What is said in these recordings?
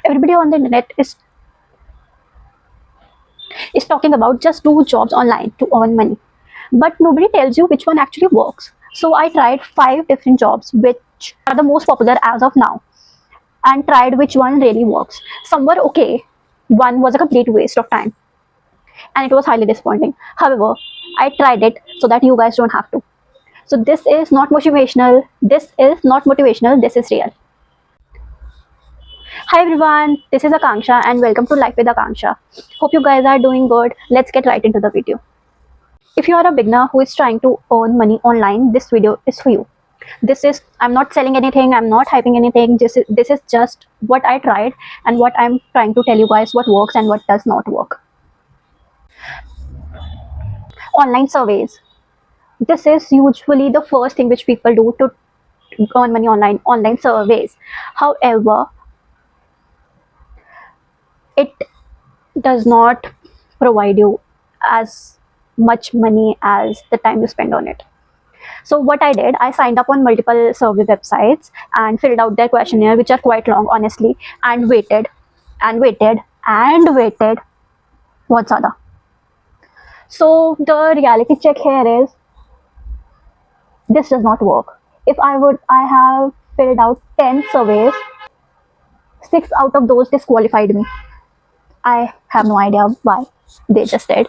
Everybody on the internet is talking about just do jobs online to earn money, but nobody tells you which one actually works. So I tried 5 different jobs which are the most popular as of now, and tried which one really works. Some were okay, one was a complete waste of time, and it was highly disappointing. However, I tried it so that you guys don't have to. So this is not motivational, this is real. Hi everyone, this is Akanksha and welcome to Life with Akanksha. Hope you guys are doing good. Let's get right into the video. If you are a beginner who is trying to earn money online, this video is for you. I'm not selling anything, I'm not hyping anything. This is just what I tried and what I'm trying to tell you guys what works and what does not work. Online surveys. This is usually the first thing which people do to earn money online surveys. However, it does not provide you as much money as the time you spend on it. So what I did, I signed up on multiple survey websites and filled out their questionnaire, which are quite long, honestly, and waited and waited and waited. What's other? So the reality check here is this does not work. I have filled out 10 surveys, 6 out of those disqualified me. I have no idea why. They just did.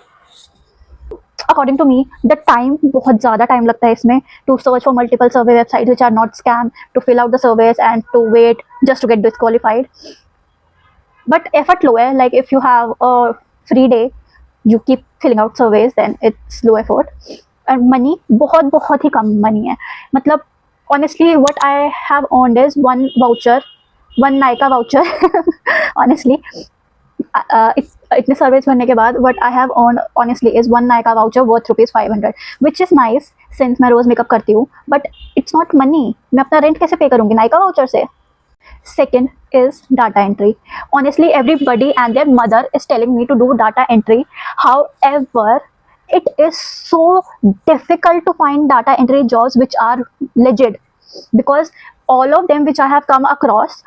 According to me, the time, बहुत ज़्यादा time लगता है इसमें to search for multiple survey websites which are not scam, to fill out the surveys and to wait just to get disqualified. But effort low है, like if you have a free day, you keep filling out surveys, then it's low effort. And money बहुत बहुत ही कम money है. मतलब honestly, what I have earned is one Nykaa voucher. Honestly, इतने service भरने के बाद what I have earned honestly is one Nykaa voucher worth ₹500, which is nice since मैं रोज makeup करती हूँ, but it's not money. मैं अपना रेंट कैसे पे करूँगी Nykaa voucher से? Second is data entry. Honestly, everybody and their mother is telling me to do data entry. However, it is so difficult to find data entry jobs which are legit, because all of them which I have come across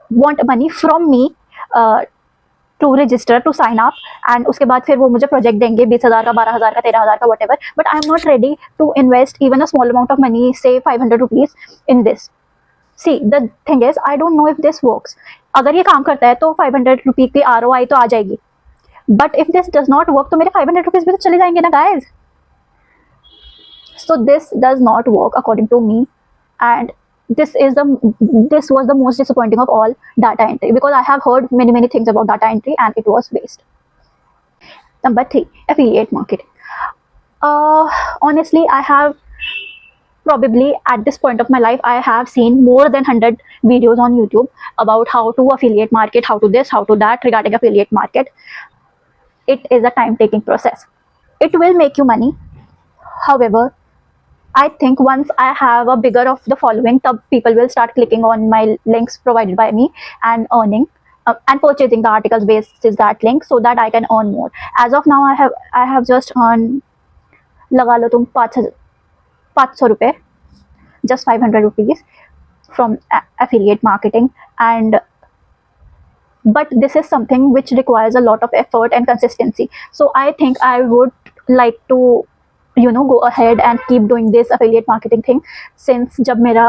want money from me to register, to sign up, and उसके बाद फिर वो मुझे project देंगे 20,000 का, 12,000 का, 13,000 का, whatever. But I am not ready to invest even a small amount of money, say 500 rupees in this. See, the thing is, I don't know if this works. अगर ये काम करता है तो 500 रुपीज की ROI तो आ जाएगी, but if this does not work तो मेरे 500 रुपीज भी तो चले जाएंगे ना guys. So this does not work according to me, and this was the most disappointing of all, data entry, because I have heard many things about data entry and it was waste. Number 3, affiliate marketing. Honestly, I have probably at this point of my life, I have seen more than 100 videos on YouTube about how to affiliate market, how to this, how to that regarding affiliate market. It is a time-taking process. It will make you money. However, I think once I have a bigger of the following, the people will start clicking on my links provided by me and earning and purchasing the articles based that link, so that I can earn more. As of now, I have just earned, लगा लो तुम 500 रुपये, just 500 rupees from affiliate marketing. But this is something which requires a lot of effort and consistency. So I think I would like to go ahead and keep doing this affiliate marketing thing, since जब मेरा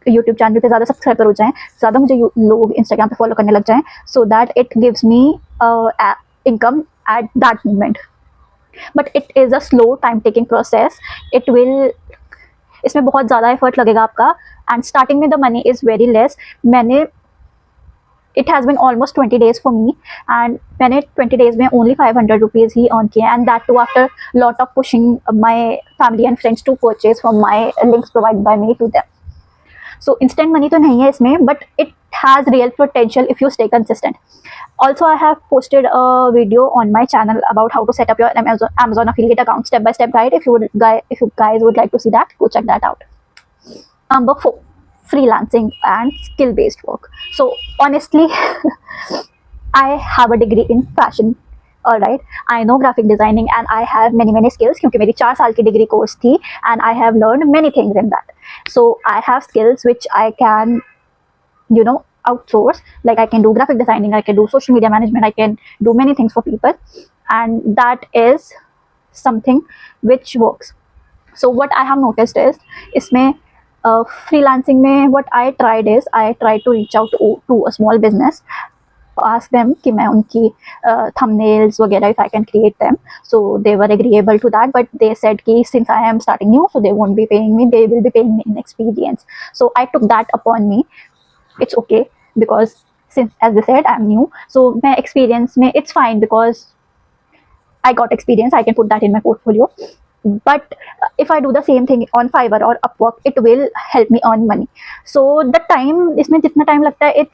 YouTube channel पे ज़्यादा subscriber हो जाएं, ज़्यादा मुझे लोग Instagram पे फॉलो करने लग जाएं, so that it gives me income at that moment. But it is a slow time taking process. इसमें बहुत ज़्यादा एफर्ट लगेगा आपका, and starting में the money is very less. It has been almost 20 days for me, and मैंने 20 days में only 500 rupees ही earn किए, and that too after lot of pushing my family and friends to purchase from my links provided by me to them. So instant money तो नहीं है इसमें, but it has real potential if you stay consistent. Also, I have posted a video on my channel about how to set up your Amazon affiliate account, step-by-step guide. If you guys would like to see that, go check that out. Number 4, freelancing and skill-based work. So honestly, I have a degree in fashion. All right, I know graphic designing and I have many skills, क्योंकि मेरी 4 साल की degree course थी, and I have learned many things in that. So I have skills which I can outsource. Like I can do graphic designing, I can do social media management, I can do many things for people, and that is something which works. So what I have noticed is इसमें freelancing में what I tried is I tried to reach out to a small business, ask them कि मैं उनकी thumbnails वगैरह if I can create them. So they were agreeable to that, but they said कि since I am starting new, so they won't be paying me, they will be paying me in experience. So I took that upon me. It's okay because since as they said I'm new, so my experience में it's fine because I got experience, I can put that in my portfolio. But if I do the same thing on Fiverr or Upwork, it will help me earn money. So the time, इसमें जितना time लगता है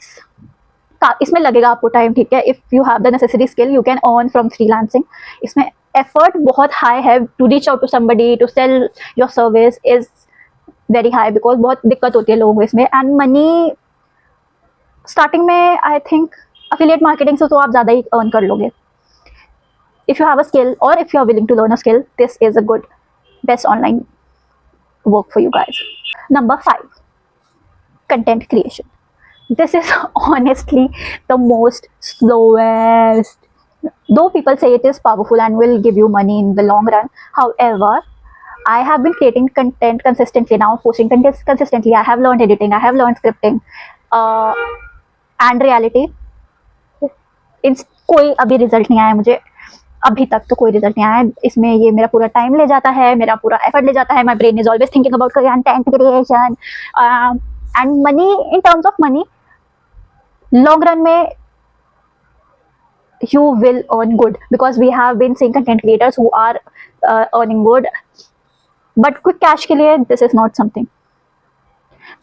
इसमें लगेगा आपको time, ठीक है. If you have the necessary skill you can earn from freelancing. इसमें एफर्ट बहुत हाई है. To reach out to somebody to sell your service is very high because बहुत दिक्कत होती है लोगों को इसमें. एंड मनी स्टार्टिंग में आई थिंक अफिलिएट मार्केटिंग से तो आप ज़्यादा ही अर्न कर लोगे. If you have a skill और if you are willing to learn a skill, this is a good best online work for you guys. Number 5, content creation. This is honestly the most slowest. Though people say it is powerful and will give you money in the long run, however, I have been creating content consistently now, posting content consistently. I have learned editing, I have learned scripting, and reality, कोई अभी result नहीं आया मुझे. अभी तक तो कोई result नहीं आया इसमें. ये मेरा पूरा टाइम ले जाता है, मेरा पूरा एफर्ट ले जाता है. My brain is always thinking about content creation and money. In terms of money, long run में you will earn good because we have been seeing content creators who are earning good, but quick cash के लिए this is not something.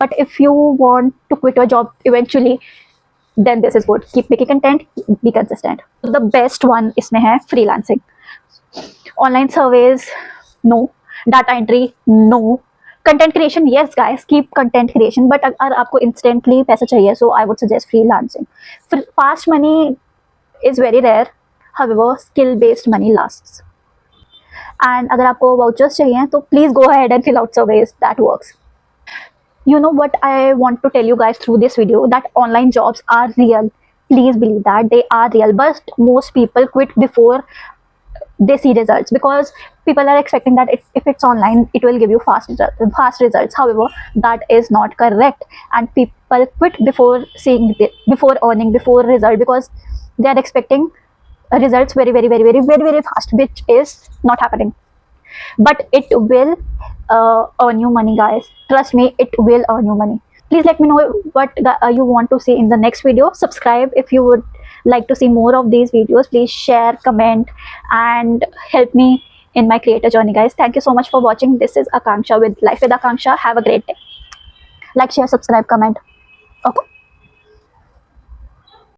But if you want to quit your job eventually, then this is good. Keep making content, be consistent. The best one इसमें है freelancing. Online surveys, no. Data entry, no. Content creation, yes guys, keep content creation, but अगर आपको instantly पैसा चाहिए, so I would suggest freelancing. Fast money is very rare, however skill based money lasts. And अगर आपको vouchers चाहिए तो please go ahead and fill out surveys, that works. You know what I want to tell you guys through this video, that online jobs are real. Please believe that they are real, but most people quit before they see results because people are expecting that if it's online it will give you fast results. However, that is not correct, and people quit before seeing before earning, before result, because they are expecting results very fast, which is not happening. But it will earn you money, guys. Trust me, it will earn you money. Please let me know what you want to see in the next video. Subscribe if you would like to see more of these videos. Please share, comment, and help me in my creator journey, guys. Thank you so much for watching. This is Akanksha with Life with Akanksha. Have a great day. Like, share, subscribe, comment.